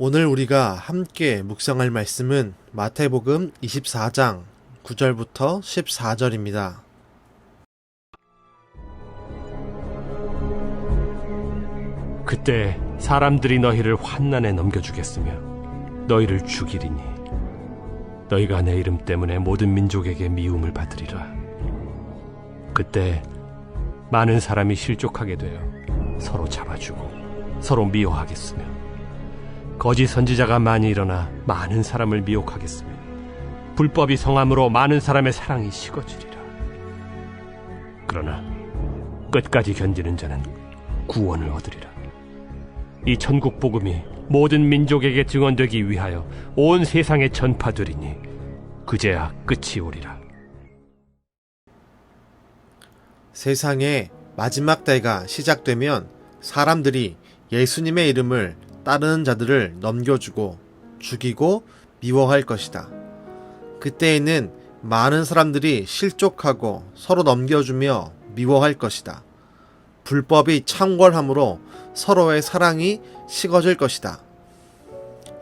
오늘 우리가 함께 묵상할 말씀은 마태복음 24장 9절부터 14절입니다. 그때 사람들이 너희를 환난에 넘겨주겠으며 너희를 죽이리니 너희가 내 이름 때문에 모든 민족에게 미움을 받으리라. 그때 많은 사람이 실족하게 되어 서로 잡아주고 서로 미워하겠으며 거짓 선지자가 많이 일어나 많은 사람을 미혹하겠으며 불법이 성함으로 많은 사람의 사랑이 식어지리라. 그러나 끝까지 견디는 자는 구원을 얻으리라. 이 천국 복음이 모든 민족에게 증언되기 위하여 온 세상에 전파되리니 그제야 끝이 오리라. 세상의 마지막 때가 시작되면 사람들이 예수님의 이름을 따르는 자들을 넘겨주고 죽이고 미워할 것이다. 그때에는 많은 사람들이 실족하고 서로 넘겨주며 미워할 것이다. 불법이 창궐함으로 서로의 사랑이 식어질 것이다.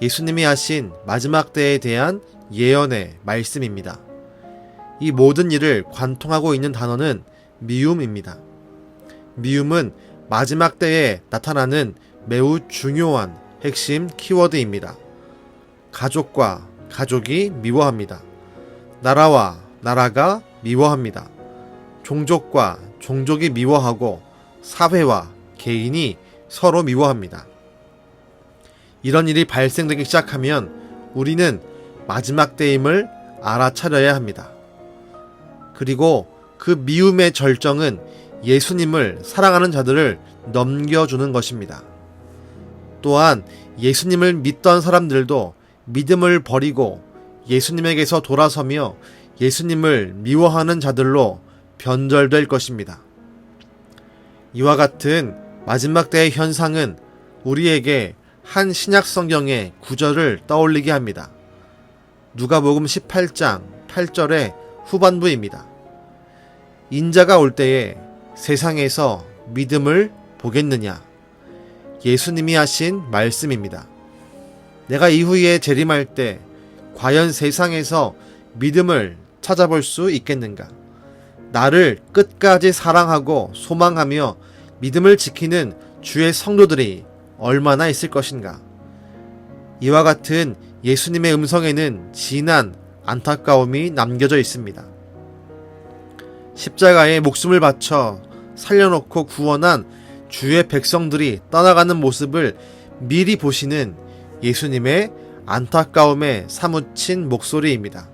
예수님이 하신 마지막 때에 대한 예언의 말씀입니다. 이 모든 일을 관통하고 있는 단어는 미움입니다. 미움은 마지막 때에 나타나는 매우 중요한 핵심 키워드입니다. 가족과 가족이 미워합니다. 나라와 나라가 미워합니다. 종족과 종족이 미워하고 사회와 개인이 서로 미워합니다. 이런 일이 발생되기 시작하면 우리는 마지막 때임을 알아차려야 합니다. 그리고 그 미움의 절정은 예수님을 사랑하는 자들을 넘겨주는 것입니다. 또한 예수님을 믿던 사람들도 믿음을 버리고 예수님에게서 돌아서며 예수님을 미워하는 자들로 변절될 것입니다. 이와 같은 마지막 때의 현상은 우리에게 한 신약 성경의 구절을 떠올리게 합니다. 누가복음 18장 8절의 후반부입니다. 인자가 올 때에 세상에서 믿음을 보겠느냐? 예수님이 하신 말씀입니다. 내가 이후에 재림할 때 과연 세상에서 믿음을 찾아볼 수 있겠는가? 나를 끝까지 사랑하고 소망하며 믿음을 지키는 주의 성도들이 얼마나 있을 것인가? 이와 같은 예수님의 음성에는 진한 안타까움이 남겨져 있습니다. 십자가에 목숨을 바쳐 살려놓고 구원한 주의 백성들이 떠나가는 모습을 미리 보시는 예수님의 안타까움에 사무친 목소리입니다.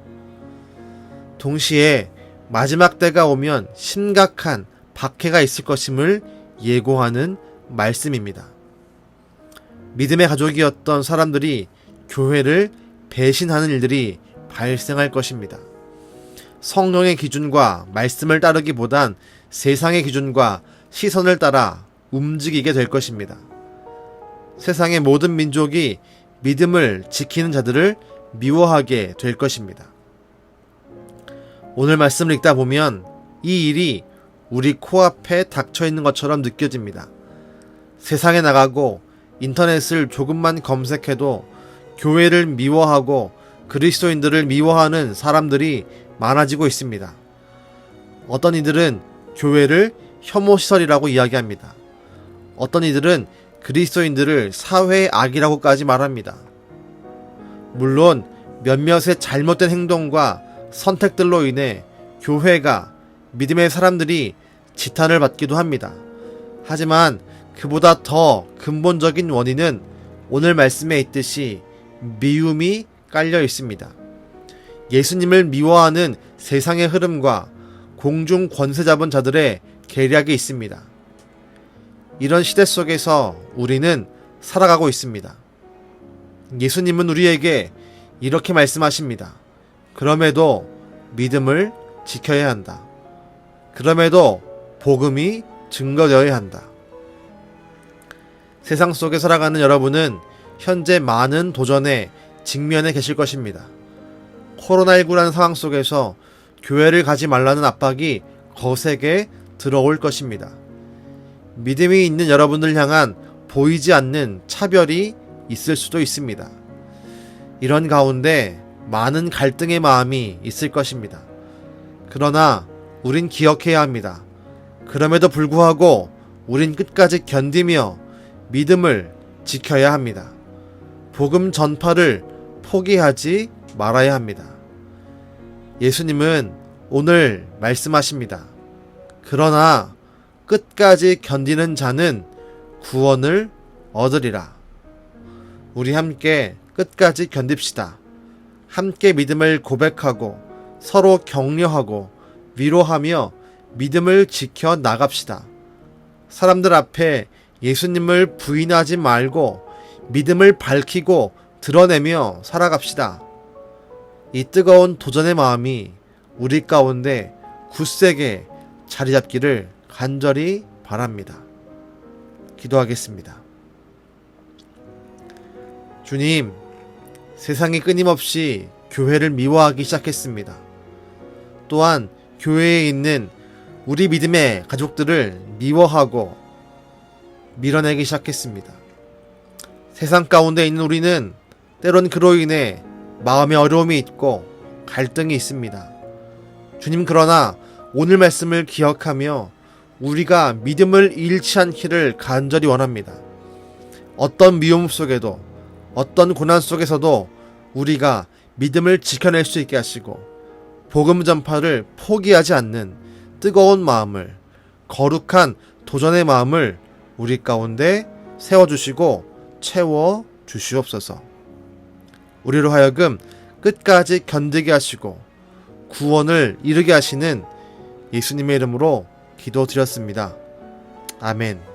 동시에 마지막 때가 오면 심각한 박해가 있을 것임을 예고하는 말씀입니다. 믿음의 가족이었던 사람들이 교회를 배신하는 일들이 발생할 것입니다. 성령의 기준과 말씀을 따르기보단 세상의 기준과 시선을 따라 움직이게 될 것입니다. 세상의 모든 민족이 믿음을 지키는 자들을 미워하게 될 것입니다. 오늘 말씀을 읽다 보면 이 일이 우리 코앞에 닥쳐 있는 것처럼 느껴집니다. 세상에 나가고 인터넷을 조금만 검색해도 교회를 미워하고 그리스도인들을 미워하는 사람들이 많아지고 있습니다. 어떤 이들은 교회를 혐오시설이라고 이야기합니다. 어떤 이들은 그리스도인들을 사회의 악이라고까지 말합니다. 물론 몇몇의 잘못된 행동과 선택들로 인해 교회가 믿음의 사람들이 지탄을 받기도 합니다. 하지만 그보다 더 근본적인 원인은 오늘 말씀에 있듯이 미움이 깔려 있습니다. 예수님을 미워하는 세상의 흐름과 공중 권세 잡은 자들의 계략이 있습니다. 이런 시대 속에서 우리는 살아가고 있습니다. 예수님은 우리에게 이렇게 말씀하십니다. 그럼에도 믿음을 지켜야 한다. 그럼에도 복음이 증거되어야 한다. 세상 속에 살아가는 여러분은 현재 많은 도전에 직면해 계실 것입니다. 코로나19라는 상황 속에서 교회를 가지 말라는 압박이 거세게 들어올 것입니다. 믿음이 있는 여러분을 향한 보이지 않는 차별이 있을 수도 있습니다. 이런 가운데 많은 갈등의 마음이 있을 것입니다. 그러나 우린 기억해야 합니다. 그럼에도 불구하고 우린 끝까지 견디며 믿음을 지켜야 합니다. 복음 전파를 포기하지 말아야 합니다. 예수님은 오늘 말씀하십니다. 그러나 끝까지 견디는 자는 구원을 얻으리라. 우리 함께 끝까지 견딥시다. 함께 믿음을 고백하고 서로 격려하고 위로하며 믿음을 지켜 나갑시다. 사람들 앞에 예수님을 부인하지 말고 믿음을 밝히고 드러내며 살아갑시다. 이 뜨거운 도전의 마음이 우리 가운데 굳세게 자리 잡기를 간절히 바랍니다. 기도하겠습니다. 주님, 세상이 끊임없이 교회를 미워하기 시작했습니다. 또한 교회에 있는 우리 믿음의 가족들을 미워하고 밀어내기 시작했습니다. 세상 가운데 있는 우리는 때론 그로 인해 마음의 어려움이 있고 갈등이 있습니다. 주님, 그러나 오늘 말씀을 기억하며 우리가 믿음을 잃지 않기를 간절히 원합니다. 어떤 미움 속에도 어떤 고난 속에서도 우리가 믿음을 지켜낼 수 있게 하시고 복음 전파를 포기하지 않는 뜨거운 마음을, 거룩한 도전의 마음을 우리 가운데 세워주시고 채워주시옵소서. 우리로 하여금 끝까지 견디게 하시고 구원을 이루게 하시는 예수님의 이름으로 기도드렸습니다. 아멘.